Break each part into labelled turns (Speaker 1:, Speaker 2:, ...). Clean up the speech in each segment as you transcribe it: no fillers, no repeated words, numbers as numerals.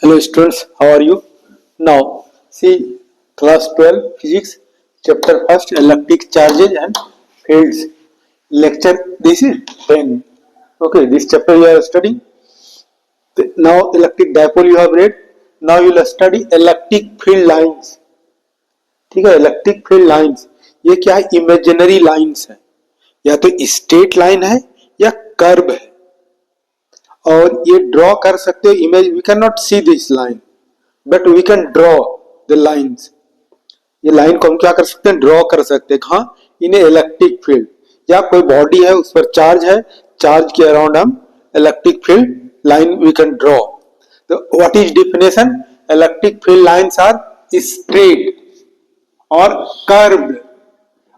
Speaker 1: Hello students, how are you? Now see class 12 physics chapter first electric charges and fields lecture this is 10. Okay, this chapter you are studying. Now electric dipole you have read. Now you will study electric field lines. ठीक है, electric field lines ये क्या है? Imaginary lines है, या तो straight line है या कर्व है, और ये ड्रॉ कर सकते हो image. We can not see this line but we can draw the lines. ये लाइन को हम क्या कर सकते हैं? ड्रॉ कर सकते हैं. कहा? इन इलेक्ट्रिक फील्ड. या कोई बॉडी है, उस पर चार्ज है, चार्ज के अराउंड हम electric field line we can draw. तो what is definition? Electric field lines are straight और कर्व्ड,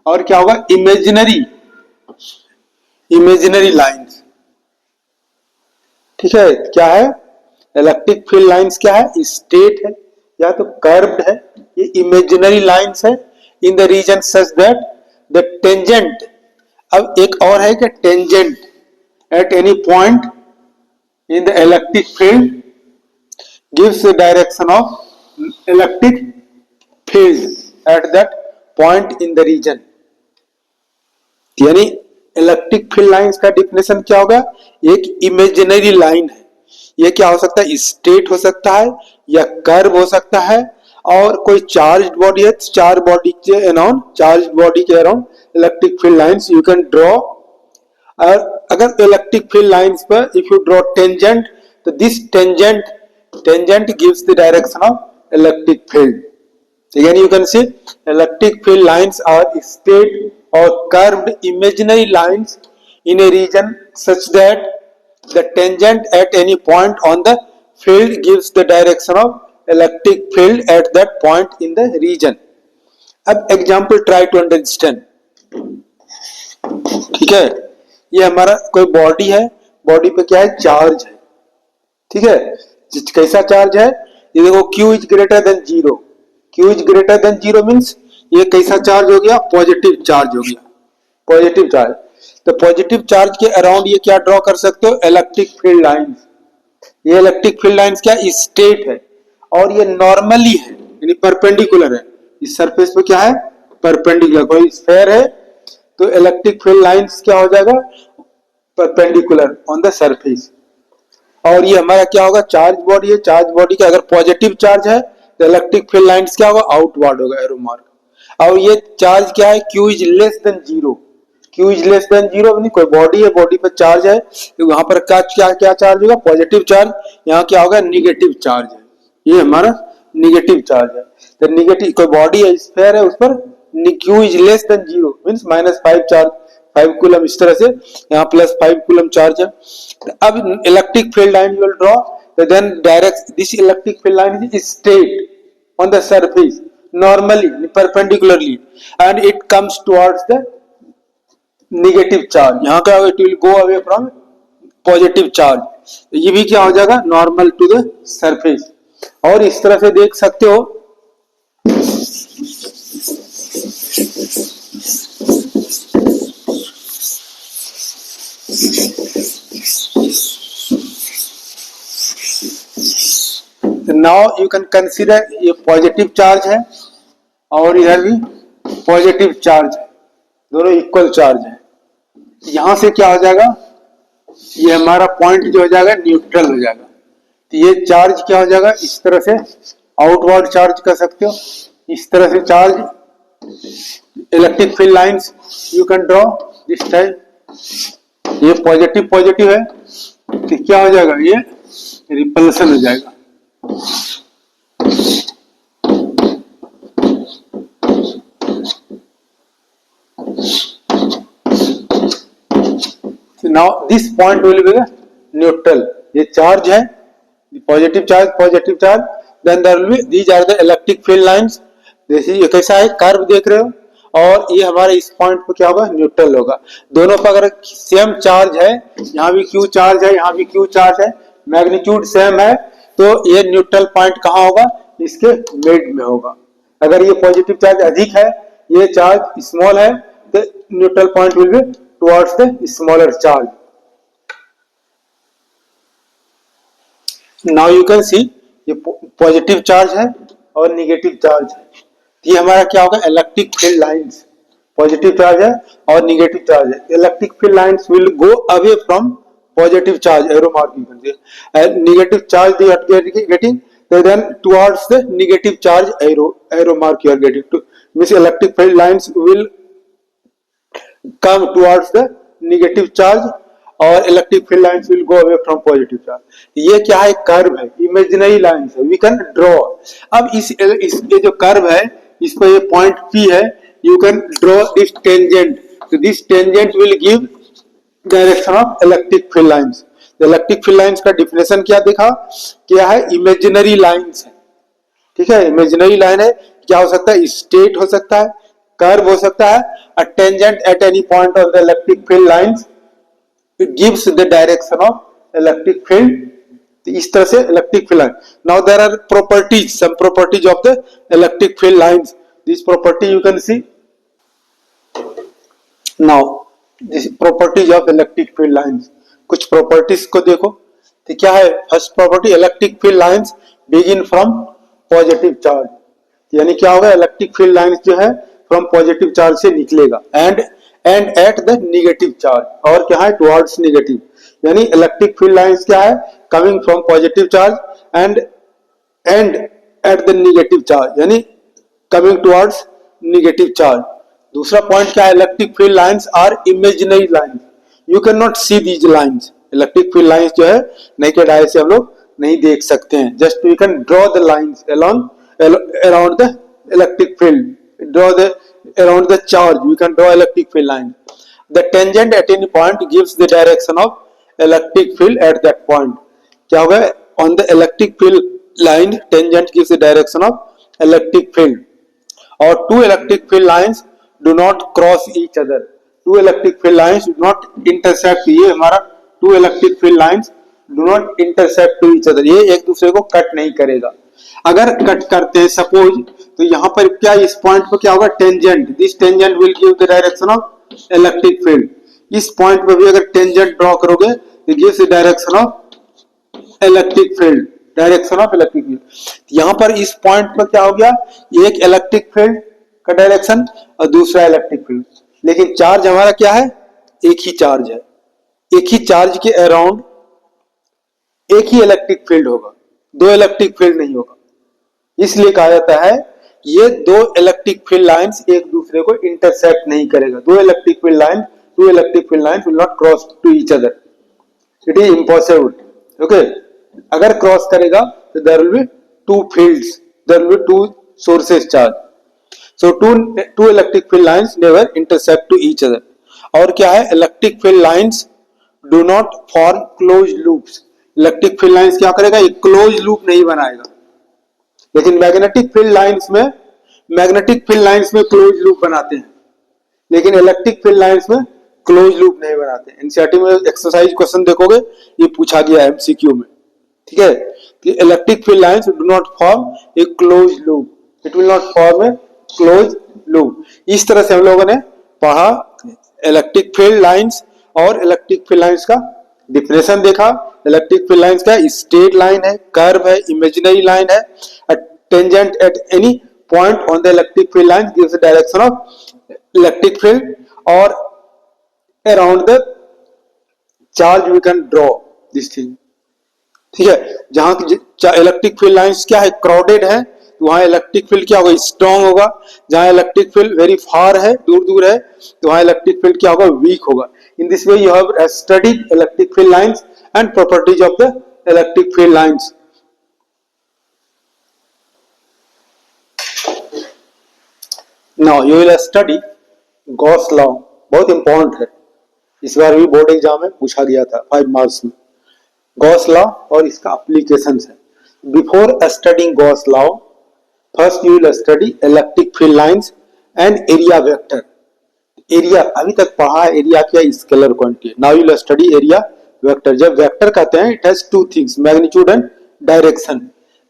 Speaker 1: और क्या होगा? Imaginary lines. ठीक है, क्या है? इलेक्ट्रिक फील्ड लाइंस क्या है? स्ट्रेट है या तो कर्व्ड है. ये इमेजिनरी लाइंस है in the region such that the tangent. अब एक और है कि tangent at any point in the electric field gives the direction of electric field at that point in the region. यानी इलेक्ट्रिक फील्ड लाइंस का definition क्या होगा? एक इमेजिनरी लाइन है. ये क्या हो सकता है? स्ट्रेट हो सकता है या कर्व हो सकता है, और कोई चार्ज बॉडी है, चार बॉडी के अराउंड, चार्ज बॉडी के around electric field lines you can draw. और अगर इलेक्ट्रिक फील्ड लाइंस पर इफ यू ड्रॉ टेंजेंट, तो this tangent gives the direction of electric field. Again you can see electric field lines are straight or curved imaginary lines in a region such that the tangent at any point on the field gives the direction of electric field at that point in the region. अब example try to understand. ठीक है, ये हमारा कोई body है, body पे क्या है? चार्ज है. ठीक है, कैसा चार्ज है? ये देखो Q is greater than 0. Q is greater than 0 means ये कैसा चार्ज हो गया? पॉजिटिव चार्ज हो गया. Positive charge. तो पॉजिटिव चार्ज के अराउंड ये क्या ड्रॉ कर सकते हो? Electric field lines. ये इलेक्ट्रिक फील्ड लाइंस क्या? स्ट्रेट है और ये नॉर्मली है, यानी परपेंडिकुलर है. इस सरफेस पे क्या है? परपेंडिकुलर. कोई स्फीयर है तो इलेक्ट्रिक फील्ड लाइंस क्या हो जाएगा? Perpendicular on the surface. और ये हमारा क्या होगा? चार्ज बॉडी है. चार्ज बॉडी का अगर पॉजिटिव चार्ज है तो इलेक्ट्रिक फील्ड लाइंस क्या होगा? आउटवर्ड होगा, एरो मार्क. और ये चार्ज क्या है? Q is less than 0. Q is less than 0 यानी कोई बॉडी है, बॉडी पर चार्ज है, तो वहां पर क्या चार्ज होगा? Positive charge. यहाँ क्या होगा? निगेटिव चार्ज है. ये हमारा निगेटिव चार्ज है. तो निगेटिव कोई बॉडी है, स्फीयर है, उस पर Q is less than 0 means -5 charge, 5 coulomb. इस तरह से यहाँ +5 कूलम चार्ज है. तो अब electric field line will draw. So then direct this electric field line is straight on the surface normally perpendicularly and it comes towards the negative charge. यहाँ का it will go away from positive charge. ये भी क्या हो जाएगा? normal to the surface. और इस तरह से देख सकते हो नाउ यू कैन कंसीडर ये पॉजिटिव चार्ज है और इधर भी पॉजिटिव चार्ज है, दोनों इक्वल चार्ज है. यहां से क्या हो जाएगा? ये हमारा पॉइंट जो हो जाएगा न्यूट्रल हो जाएगा. तो ये चार्ज क्या हो जाएगा? इस तरह से आउटवर्ड चार्ज कर सकते हो. इस तरह से charge electric field lines you can draw this type. ये पॉजिटिव है तो क्या हो जाएगा? ये रिपल्सन हो जाएगा. Now this point will be the neutral. ये चार्ज है, positive charge. Then there will be these are the electric field lines. जैसे ये कैसा है? कर्व देख रहे हो, और ये हमारे इस पॉइंट पे क्या होगा? न्यूट्रल होगा. दोनों पर अगर सेम चार्ज है, यहाँ भी Q चार्ज है, यहाँ भी Q चार्ज है, मैग्नीट्यूड सेम है, तो ये न्यूट्रल पॉइंट कहाँ होगा? इसके मिड में होगा. अगर ये पॉजिटिव चार्ज अधिक है, ये चार्ज स्मॉल है, तो neutral point will be towards the smaller charge. Now you can सी ये पॉजिटिव चार्ज है और निगेटिव चार्ज है, ये हमारा क्या होगा, electric field lines. Positive charge है और निगेटिव चार्ज है, electric field lines will go away from positive charge, arrow mark you can say, and negative charge they are getting, then towards the negative charge arrow mark you are getting to, means electric field lines will come towards the negative charge और electric field lines will go away from positive charge. ये क्या है, curve है, imaginary lines है, we can draw. अब इस ये जो कर्व है, इस पर ये पॉइंट P है, you can draw this tangent, so this tangent will give direction of electric field lines. Electric field lines का डिफिनेशन क्या देखा, क्या है, इमेजिनरी लाइंस है, ठीक है, इमेजिनरी लाइन है, क्या हो सकता है, स्ट्रेट हो सकता है, कर्व हो सकता है, a tangent at any point of the electric field lines it gives the direction of electric field. इस तरह से electric field line. Now there are properties, some properties of the electric field lines, this property you can see now, this properties of electric field lines. कुछ properties को देखो, तो क्या है, first property, electric field lines begin from positive charge, यानी क्या होगा, electric field lines जो है फ्रॉम पॉजिटिव चार्ज से निकलेगा, end at the negative charge, और क्या है, टुवर्ड्स नेगेटिव, यानी इलेक्ट्रिक फील्ड लाइंस क्या है, coming from positive charge end at the negative charge, यानी कमिंग टुवर्ड्स नेगेटिव चार्ज। दूसरा पॉइंट क्या है, electric field lines are imaginary lines, you can not see these lines. Electric field lines जो है naked eye से हम लोग नहीं देख सकते हैं, just we can draw the lines around the electric field, draw the around the charge, we can draw electric field line. The tangent at any point gives the direction of electric field at that point. क्या होगा, on the electric field line tangent gives the direction of electric field, और two electric field lines do not cross each other, two electric field lines do not intersect, ये हमारा two electric field lines do not intersect to each other, ये एक दूसरे को cut नहीं करेगा। अगर कट करते हैं सपोज, तो यहां पर क्या, इस पॉइंट पर क्या होगा, tangent, this tangent will give the direction of electric field. इस पॉइंट पर भी अगर टेंजेंट ड्रॉ करोगे तो gives the direction of electric field, direction of electric field. यहां पर इस पॉइंट पर क्या हो गया, एक इलेक्ट्रिक फील्ड का डायरेक्शन और दूसरा इलेक्ट्रिक फील्ड, लेकिन चार्ज हमारा क्या है, एक ही चार्ज है, एक ही चार्ज के अराउंड एक ही इलेक्ट्रिक फील्ड होगा, दो इलेक्ट्रिक फील्ड नहीं होगा। इसलिए कहा जाता है ये दो इलेक्ट्रिक फील्ड लाइंस एक दूसरे को इंटरसेक्ट नहीं करेगा, दो electric field line, two electric field lines will not cross to each other, it is impossible. Okay, अगर क्रॉस करेगा तो there will be two fields, there will be two sources charge, so two electric field lines never intersect to each other. और क्या है, electric field lines do not form close loops, electric field lines क्या करेगा, एक close loop नहीं बनाएगा, लेकिन magnetic field lines में क्लोज लूप बनाते हैं, लेकिन इलेक्ट्रिक फील्ड लाइंस में क्लोज लूप नहीं बनाते। एनसीईआरटी में एक्सरसाइज क्वेश्चन देखोगे, ये पूछा गया है एमसीक्यू में, ठीक है, कि electric field lines do not form a close loop, it will not form a close loop. इस तरह से हम लोगों ने पढ़ा इलेक्ट्रिक फील्ड लाइंस और इलेक्ट्रिक फील्ड लाइंस का डिफिनेशन देखा। इलेक्ट्रिक फील्ड लाइंस का स्ट्रेट लाइन है, कर्व है, इमेजिनरी लाइन है, tangent at any point on the electric field line gives the direction of electric field, और around the charge we can draw this thing, ठीक है। जहां electric field lines क्या है, crowded है, तो वहां इलेक्ट्रिक फील्ड क्या होगा, स्ट्रॉन्ग होगा। जहां इलेक्ट्रिक फील्ड वेरी फार है, दूर दूर है, तो वहां इलेक्ट्रिक फील्ड क्या होगा, वीक होगा। In this way you have studied electric field lines and properties of the electric field lines. Now you will study Gauss law, बहुत इंपॉर्टेंट है, इस बार भी बोर्ड एग्जाम में पूछा गया था 5 मार्क्स में। Gauss law और इसका एप्लीकेशंस है। Before studying Gauss law, first you will study electric field lines and area vector. Area अभी तक पढ़ा है, एरिया क्या, scalar quantity. Now you will study area vector. जब वेक्टर कहते हैं, it has two things, magnitude and direction.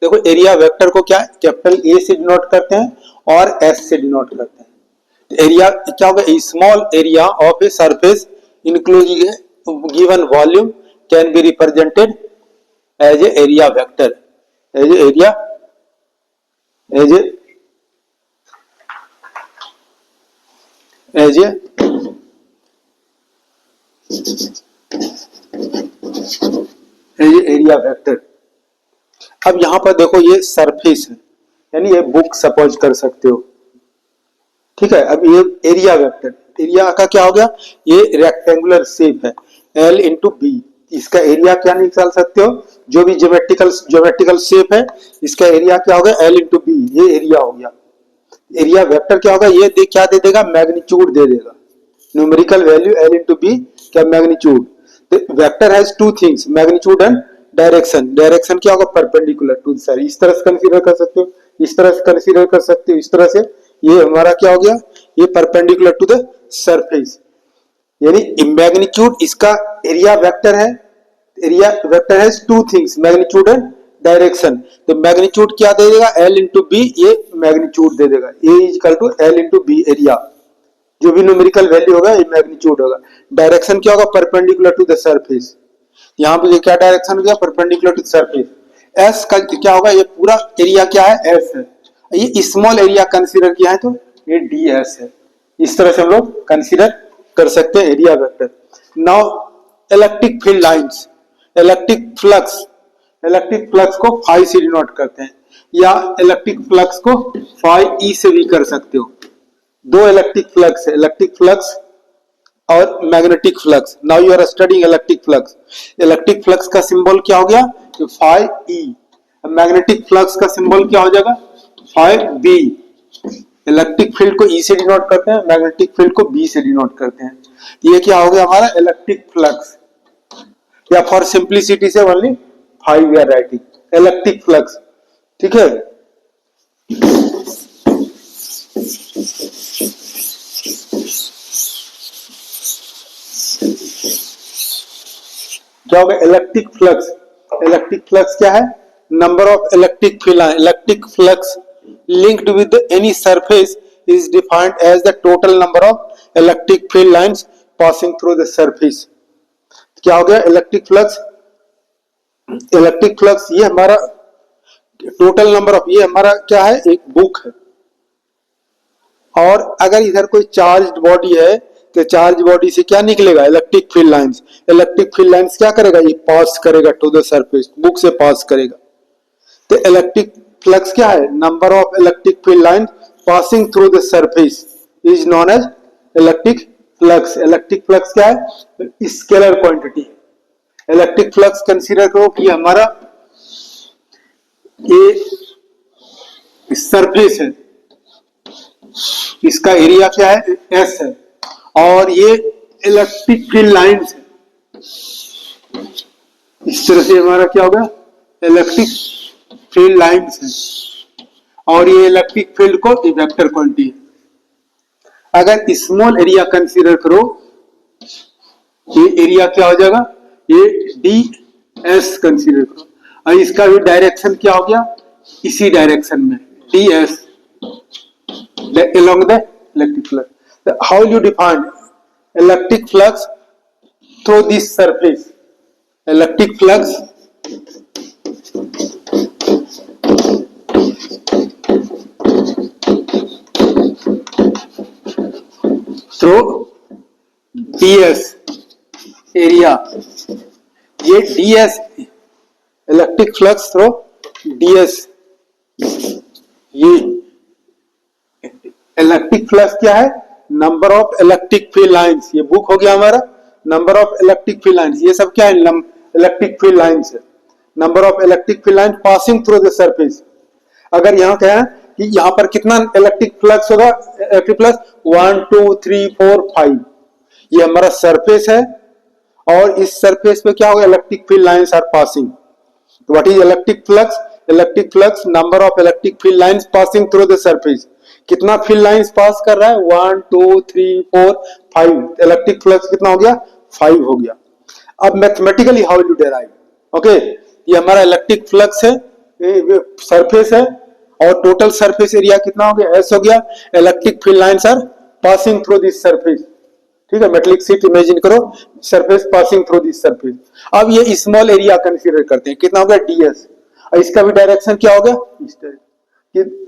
Speaker 1: देखो area vector को क्या कैपिटल ए से डिनोट करते हैं और एस से डिनोट करते हैं। एरिया क्या होगा, small area of a surface including given volume can be represented as a area vector. As area, as as area vector. अब यहां पर देखो ये सरफेस है, यानी ये बुक सपोज कर सकते हो, ठीक है। अब ये एरिया वेक्टर, एरिया का क्या हो गया, ये रेक्टेंगुलर शेप है L इंटू बी, इसका एरिया क्या निकाल सकते हो, जो भी ज्योमेट्रिकल शेप है इसका एरिया क्या होगा L इंटू बी, ये एरिया हो गया। एरिया वेक्टर क्या होगा, ये क्या दे देगा, मैग्नीट्यूड दे देगा, numerical value L into B क्या magnitude. Vector has two things, magnitude and direction. Direction क्या होगा, परपेंडिकुलर टू द साइड, इस तरह से कंसीडर कर सकते हो, इस तरह से कंसीडर कर सकते हो, इस तरह से। ये हमारा क्या हो गया, ये परपेंडिकुलर टू द सरफेस, यानी मैग्नीट्यूड इसका एरिया वेक्टर है। Area vector has two things, magnitude and direction. तो मैग्नीट्यूड क्या दे देगा, L इंटू बी, ये मैग्नीट्यूड दे देगा, A equal to L into B area, जो भी न्यूमेरिकल वैल्यू होगा ये मैग्नीट्यूड होगा। डायरेक्शन क्या होगा, परपेंडिकुलर टू द सरफेस, यहाँ पे ये क्या डायरेक्शन हो गया, perpendicular to the surface. S का क्या होगा, ये पूरा एरिया क्या है, S है, ये स्मॉल एरिया कंसीडर किया है तो ये ds है। इस तरह से हम लोग कंसीडर कर सकते हैं area vector. Now electric field lines, electric flux, electric flux को फाई से डिनोट करते हैं, या इलेक्ट्रिक फ्लक्स को फाई ई से भी कर सकते हो। दो इलेक्ट्रिक फ्लक्स है, इलेक्ट्रिक फ्लक्स और magnetic flux. Now you are studying electric flux. Electric flux का सिंबल क्या हो गया, फाई ई। मैग्नेटिक फ्लक्स का सिंबल क्या हो जाएगा, फाई बी। इलेक्ट्रिक फील्ड को ई से डिनोट करते हैं, मैग्नेटिक फील्ड को बी से डिनोट करते हैं। ये क्या हो गया हमारा इलेक्ट्रिक फ्लक्स, या फॉर सिंप्लिसिटी से only phi we are writing electric flux, ठीक है। क्या होगा इलेक्ट्रिक फ्लक्स, इलेक्ट्रिक फ्लक्स क्या है, number of electric field, electric flux linked with any surface is defined as the total number of electric field lines passing through the surface। क्या हो गया electric flux, electric flux ये हमारा total number of, ये हमारा क्या है, एक बुक है। और अगर इधर कोई चार्ज्ड बॉडी है तो चार्ज बॉडी से क्या निकलेगा, electric field lines. Electric field lines क्या करेगा, ये पास करेगा टू द सरफेस, बुक से पास करेगा। तो इलेक्ट्रिक फ्लक्स क्या है, number of electric field line passing through the surface is known as electric flux. Electric flux क्या है, scalar quantity. Electric flux consider करो कि हमारा ये सरफेस है, इसका एरिया क्या है, S है, और ये इलेक्ट्रिक फील्ड लाइंस है। इस तरह से हमारा क्या होगा, इलेक्ट्रिक फील्ड लाइंस है, और ये इलेक्ट्रिक फील्ड को वेक्टर क्वांटिटी है। अगर स्मॉल एरिया कंसीडर करो, ये एरिया क्या हो जाएगा, ये ds कंसीडर करो, और इसका भी डायरेक्शन क्या हो गया, इसी डायरेक्शन में ds along the electric flux. How you define electric flux through this surface? Electric flux through ds area, ये ds electric flux through ds, ये इलेक्ट्रिक फ्लक्स क्या है, number of electric field lines. ये book हो गया हमारा, number of electric field lines, ये सब क्या है, इलेक्ट्रिक फील्ड लाइंस है। Number of electric field line passing through the surface. अगर यहाँ क्या है कि यहाँ पर कितना इलेक्ट्रिक फ्लक्स होगा, इलेक्ट्रिक फ्लक्स 1 2 3 4 5, ये हमारा सरफेस है, और इस सरफेस पे क्या होगा, electric field lines are passing. तो what is electric flux, electric flux number of electric field lines passing through the surface. कितना फील्ड लाइंस पास कर रहा है, 1 2 3 4 5, इलेक्ट्रिक फ्लक्स कितना हो गया, 5 हो गया। अब mathematically how you derive, okay, ये हमारा इलेक्ट्रिक फ्लक्स है, सरफेस है, और टोटल सरफेस एरिया कितना हो गया, S हो गया। Electric field lines are passing through this surface, ठीक है, मेटलिक शीट इमेजिन करो, surface passing through this surface. अब ये स्मॉल एरिया कंसीडर करते हैं, कितना हो गया ds, और इसका भी डायरेक्शन क्या होगा,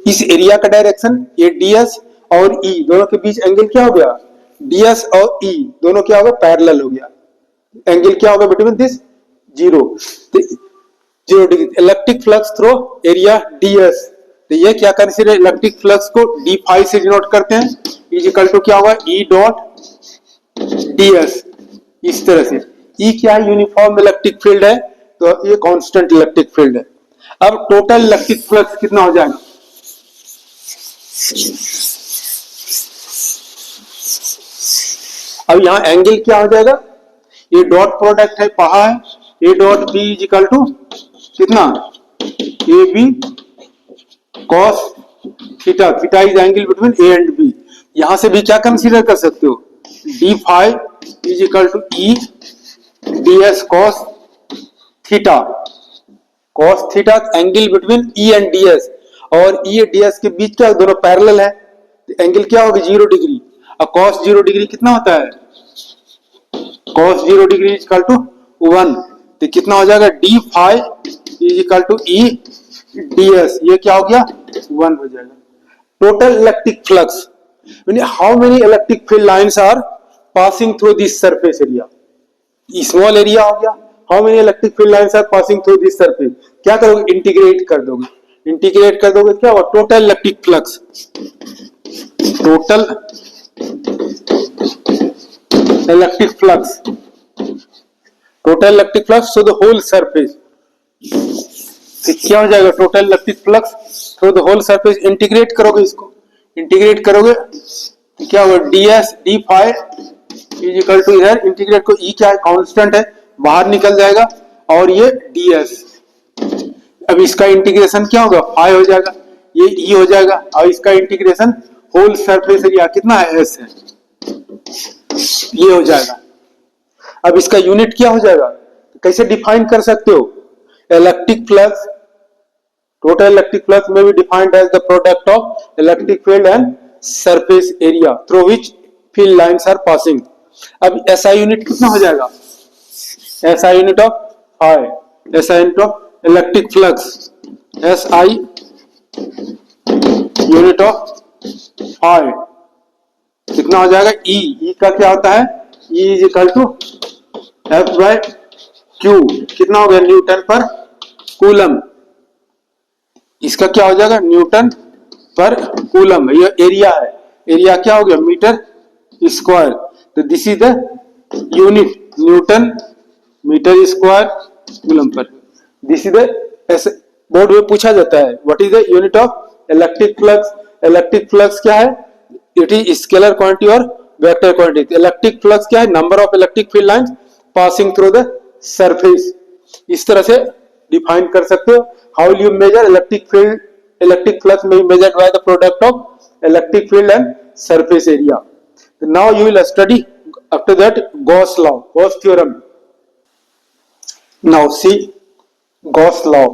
Speaker 1: इस एरिया का डायरेक्शन ये ds और E दोनों के बीच एंगल क्या हो गया, ds और E दोनों क्या होगा, पैरेलल हो गया, एंगल क्या होगा between this, 0 degree. Electric flux through area ds, तो ये क्या कंसीडर, इलेक्ट्रिक फ्लक्स को d फाई से डिनोट करते हैं, इज इक्वल टू क्या होगा, E डॉट ds। इस तरह से E क्या है, यूनिफॉर्म इलेक्ट्रिक फील्ड है, तो ये कांस्टेंट इलेक्ट्रिक फील्ड है। अब टोटल इलेक्ट्रिक फ्लक्स कितना हो जाएगा, अब यहां एंगल क्या हो जाएगा, ये डॉट प्रोडक्ट है पहा है, A dot B is equal to कितना, A B cos theta, theta is angle between A and B. यहां से भी क्या कंसीडर कर सकते हो, d phi is equal to E d s cos theta, cos theta angle between E and d s, और E d S के बीच क्या दोनों पैरेलल है, तो एंगल क्या होगा 0 डिग्री, और कॉस 0 डिग्री कितना होता है, cos 0 degree is equal to 1, तो कितना हो जाएगा, d phi is equal to E d S, ये क्या हो गया 1 हो जाएगा। Total electric flux, how many electric field lines are passing through this surface area, small area हो गया, how many electric field lines are passing through this surface, क्या करोगे, इंटीग्रेट कर दोगे, इंटीग्रेट कर दोगे क्या होगा, total electric flux, total electric flux, total electric flux through the whole surface, क्या हो जाएगा, total electric flux through the whole surface, integrate करोगे इसको, इंटीग्रेट करोगे तो क्या होगा, ds d phi is equal to, इधर इंटीग्रेट को E क्या है, कांस्टेंट है, बाहर निकल जाएगा, और ये ds, अब इसका इंटीग्रेशन क्या होगा, फाई हो जाएगा, ये E हो जाएगा, और इसका इंटीग्रेशन होल सरफेस एरिया कितना है, s है, ये हो जाएगा। अब इसका यूनिट क्या हो जाएगा, कैसे डिफाइन कर सकते हो, electric flux, total electric flux में भी defined as the product of electric field and surface area through which field lines are passing. अब SI यूनिट कितना हो जाएगा, SI unit of phi, SI unit of electric flux, SI unit of phi कितना हो जाएगा, E का क्या होता है, E is equal to F by Q, कितना हो गया, न्यूटन पर कूलम, इसका क्या हो जाएगा, न्यूटन पर कूलम, ये एरिया है, एरिया क्या हो गया, मीटर स्क्वायर, तो this is the unit, newton metre square coulomb per, this is the, ऐसे बोर्ड में पूछा जाता है, what is the unit of electric flux, electric flux क्या है, इट इज स्केलर क्वांटिटी और वेक्टर क्वांटिटी, इलेक्ट्रिक फ्लक्स क्या है, number of electric field lines passing through the surface, इस तरह से डिफाइन कर सकते हो। How will you measure electric field, electric flux में measured by the product of electric field and surface area. Now you will study after that Gauss law, Gauss theorem. Now see Gauss law,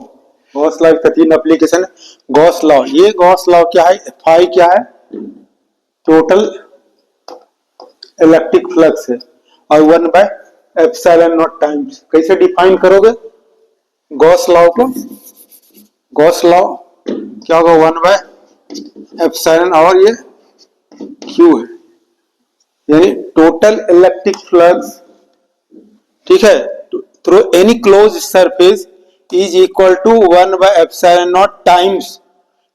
Speaker 1: Gauss law का तीन application है। Gauss law, ये Gauss law क्या है, phi क्या है, total electric flux है, और 1 बाय एप्सिलॉन नॉट टाइम्स। कैसे डिफाइन करोगे गॉस लॉ को, गॉस लॉ क्या होगा, 1 बाय एप्सिलॉन और ये Q है, यानी टोटल इलेक्ट्रिक फ्लक्स, ठीक है, through any close surface is equal to 1 by epsilon naught times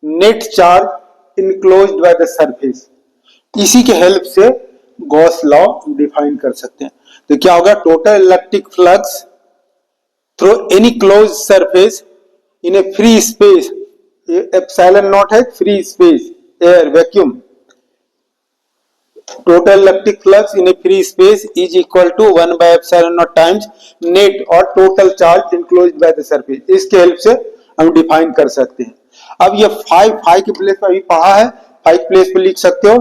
Speaker 1: net charge enclosed by the surface. इसी के हेल्प से गॉस लॉ डिफाइन कर सकते हैं। तो क्या होगा, total electric flux through any close surface in a free space, epsilon naught है free space, air vacuum, total electric flux in a free space is equal to 1 by epsilon naught times net और total charge enclosed by the surface। इसके help से हम define कर सकते हैं। अब ये फाई के प्लेस पर अभी पढ़ा है, फाई के प्लेस पे लिख सकते हो,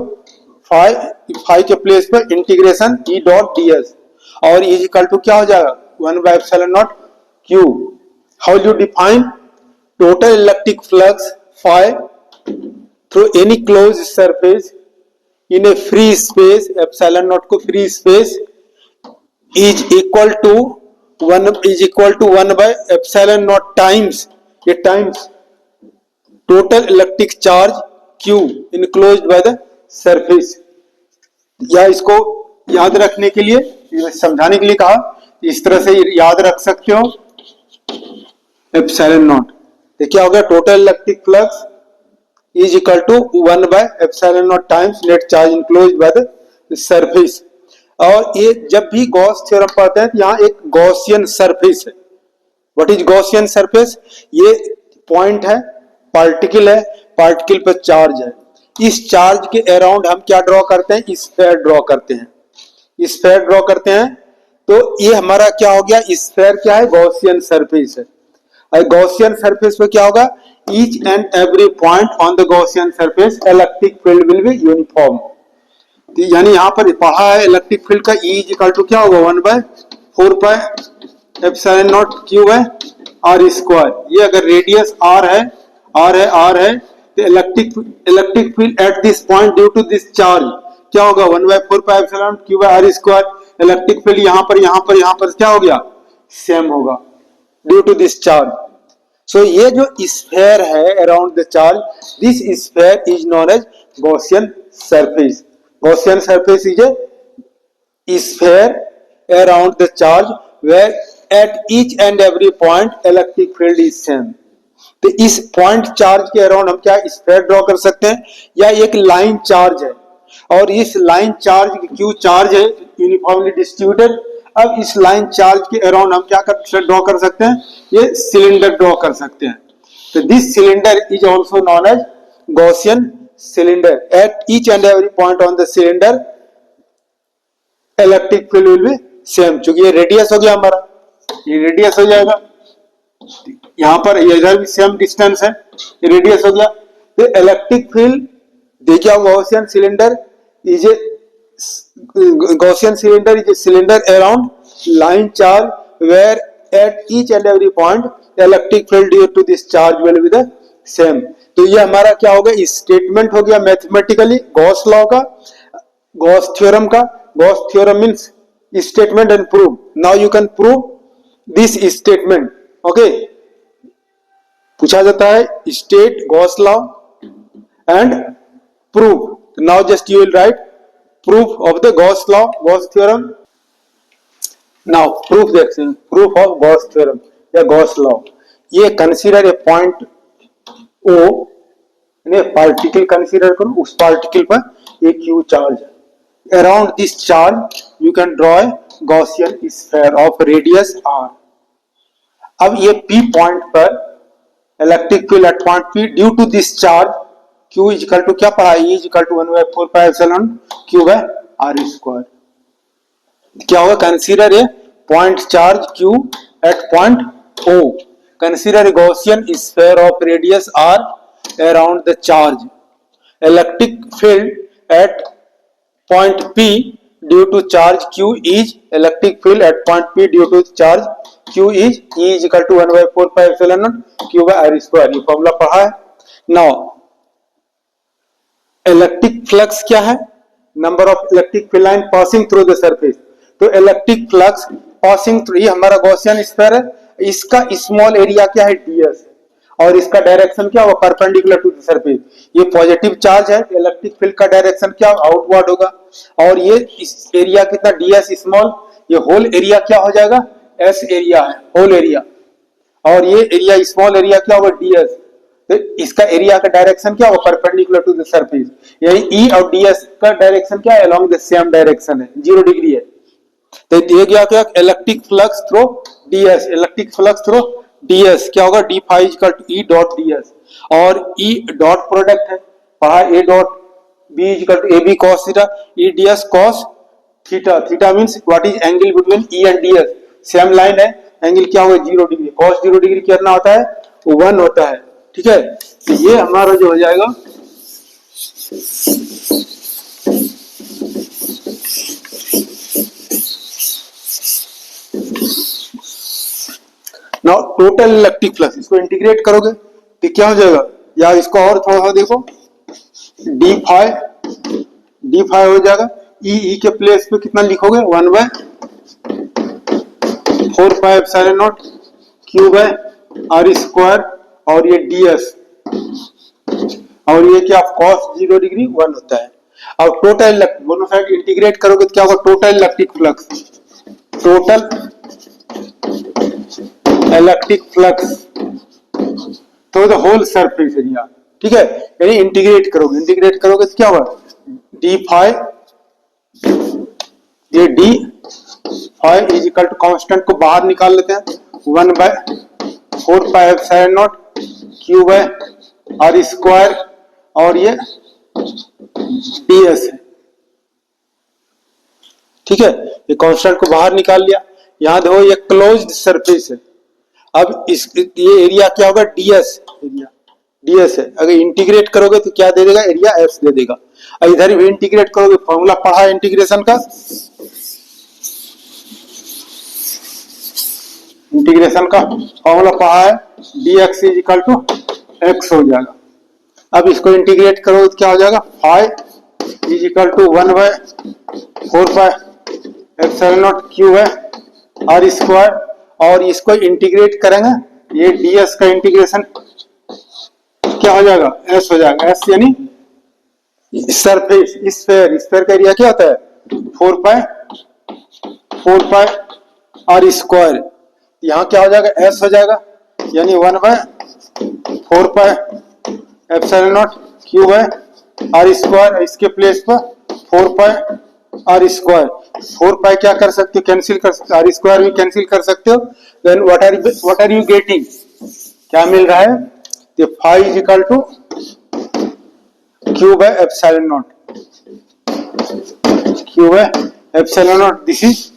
Speaker 1: फाई के प्लेस पर इंटीग्रेशन E डॉट ds और इज इक्वल टू क्या हो जाएगा, 1 by epsilon naught Q। How you define total electric flux phi through any close surface in a free space, epsilon naught को free space is equal to 1 by epsilon naught times ये times total electric charge Q enclosed by the surface. या इसको याद रखने के लिए, समझाने के लिए कहा, इस तरह से याद रख सकते हो एप्सिलॉन नॉट। तो क्या हो गया, total electric flux is equal to 1 by epsilon naught times net charge enclosed by the surface. और ये जब भी गॉस थ्योरम पढ़ते हैं तो यहाँ एक गॉसियन सरफेस है। What is Gaussian surface? ये पॉइंट है, पार्टिकल है, पार्टिकल पर चार्ज है। इस चार्ज के अराउंड हम क्या ड्रॉ करते हैं, स्फीयर ड्रॉ करते हैं, स्फीयर ड्रॉ करते हैं। तो ये हमारा क्या हो गया, स्फीयर क्या है, गॉसियन सरफेस है। और गॉसियन सरफेस पे क्या होगा, each and every point on the Gaussian surface electric field will be uniform. यानी यहाँ पर पढ़ा है इलेक्ट्रिक फील्ड का E इक्वल टू क्या होगा, 1/4 pi epsilon naught Q by R square. ये अगर रेडियस R है तो electric field at this point due to this charge क्या होगा, 1/4 pi epsilon Q by R square. Electric field यहाँ पर क्या हो गया, सेम होगा due to this charge. So ये जो स्फीयर है around the charge, this sphere is known as Gaussian surface. Gaussian surface is a sphere around the charge where at each and every point electric field is same। तो इस point charge के around हम क्या sphere draw कर सकते हैं, या एक लाइन चार्ज है और इस लाइन चार्ज क्यू चार्ज है यूनिफॉर्मली डिस्ट्रीब्यूटेड। अब इस लाइन चार्ज के अराउंड हम क्या ड्रॉ कर सकते हैं, ये सिलेंडर ड्रॉ कर सकते हैं। तो this cylinder is also known as Gaussian cylinder। At each and every point on the cylinder electric field will be same। चूंकि ये रेडियस हो गया हमारा, ये रेडियस हो जाएगा, यहां पर इधर भी सेम डिस्टेंस है, ये रेडियस हो गया। तो इलेक्ट्रिक फील्ड देखिए, Gaussian cylinder is a cylinder around line charge where at each and every point electric field due to this charge will be the same। तो ये हमारा क्या हो गया, स्टेटमेंट हो गया मैथमेटिकली गॉस लॉ का, गॉस थ्योरम का। Gauss theorem means statement and prove. Now you can prove this statement. Okay, पूछा जाता है state Gauss law and prove. Now just you will write proof of the Gauss law, Gauss theorem. Now proof देखते हैं, proof of Gauss theorem या Gauss law. ये consider a point O, particle consider करो, उस particle पर एक Q charge है। Around this charge you can draw a Gaussian sphere of radius R। अब ये P पॉइंट पर electric field at point P due to this charge Q is equal to क्या पढ़ा, E is equal to 1/4 pi epsilon Q by R square. क्या होगा, consider a point charge Q at point O। Consider a Gaussian sphere of radius R around the charge. Electric field at point P due to charge Q is electric field at point P due to charge Q is E is equal to 1/4 pi epsilon naught Q by R square। ये formula पढ़ा है। Now electric flux क्या है, number of electric field line passing through the surface। तो electric flux passing through, ये हमारा Gaussian sphere है, इसका स्मॉल एरिया क्या है, ds, और इसका डायरेक्शन क्या होगा, परपेंडिकुलर टू द सरफेस। ये पॉजिटिव चार्ज है, इलेक्ट्रिक फील्ड का डायरेक्शन क्या आउटवर्ड होगा। और ये इस एरिया कितना ds स्मॉल, ये होल एरिया क्या हो जाएगा, s एरिया है, होल एरिया। और ये एरिया स्मॉल एरिया क्या होगा, ds। तो इसका एरिया का डायरेक्शन क्या होगा, परपेंडिकुलर टू द सरफेस। यानी E और ds का डायरेक्शन क्या है, अलोंग द सेम डायरेक्शन है, 0 डिग्री है। तो ये क्या electric flux through ds, electric flux through ds क्या होगा, d phi equal to E dot ds। और E डॉट प्रोडक्ट है, पढ़ा A dot B equal to AB cos theta, E ds cos theta. Theta means what is angle between E and ds। Same line है, angle क्या होगा, 0 degree. cos 0 degree कितना होता है, 1 होता है। ठीक है, तो ये हमारा जो हो जाएगा नाउ टोटल इलेक्ट्रिक फ्लक्स, इसको इंटीग्रेट करोगे तो क्या हो जाएगा, या इसको और थोड़ा सा देखो, डी फाई हो जाएगा। ई के प्लेस पे कितना लिखोगे, 1/4 pi epsilon naught Q by R square और ये ds और ये क्या cos 0 डिग्री 1 होता है। अब टोटल दोनों साइड इंटीग्रेट करोगे तो क्या होगा, total electric flux, total electric flux तो द होल सरफेस एरिया, ठीक है। यानी इंटीग्रेट करोगे तो क्या होगा, डी फाई, ये d phi is equal to constant को बाहर निकाल लेते हैं, 1/4πε0 क्यू बाय आर स्क्वायर और ये ds है, ठीक है। ये कांस्टेंट को बाहर निकाल लिया। यहां देखो ये क्लोज्ड सरफेस है। अब इस ये एरिया क्या होगा, ds एरिया, ds है। अगर इंटीग्रेट करोगे तो क्या दे देगा, एरिया f दे देगा। और इधर भी इंटीग्रेट करोगे, फॉर्मूला पढ़ा है इंटीग्रेशन का, फॉर्मूला पढ़ा है, dx is equal to x हो जाएगा। अब इसको इंटीग्रेट करो तो क्या हो जाएगा, phi is equal to 1/4πε0 Q है आर स्क्वायर, और इसको इंटीग्रेट करेंगे, ये ds का इंटीग्रेशन क्या हो जाएगा, s हो जाएगा। s यानी सरफेस, स्फेयर का एरिया क्या होता है, 4π आर स्क्वायर, यहाँ क्या हो जाएगा, s हो जाएगा, यानी 1/4πε0 क्यूब है आर स्क्वायर, इसके प्लेस पर 4π आर स्क्वायर, 4π क्या कर सकते हो, कैंसिल कर सकते हो, आर स्क्वायर भी कैंसिल कर सकते हो। Then what are you getting, क्या मिल रहा है, तो phi is equal to Q by epsilon naught, Q by epsilon naught. This is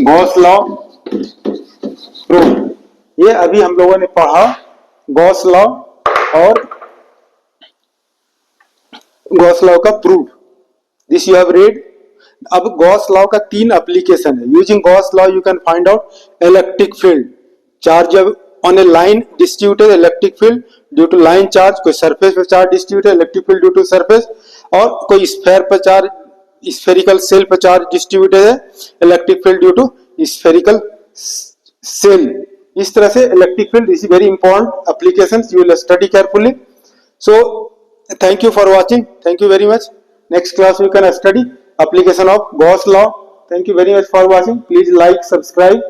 Speaker 1: Gauss law proof. ये अभी हम लोगों ने पढ़ा गॉस लॉ और गॉस लॉ का proof, this you have read. अब गॉस लॉ का 3 एप्लीकेशन है। Using Gauss law you can find out electric field, charge on a line distributed electric field due to line charge, कोई surface पे charge distributed electric field due to surface, और कोई sphere पर charge, spherical shell पर charge distributed है electric field due to spherical shell. इस तरह से electric field is very important applications, you will study carefully. So thank you for watching, thank you very much. Next class we can study application of Gauss law. Thank you very much for watching. Please like, subscribe.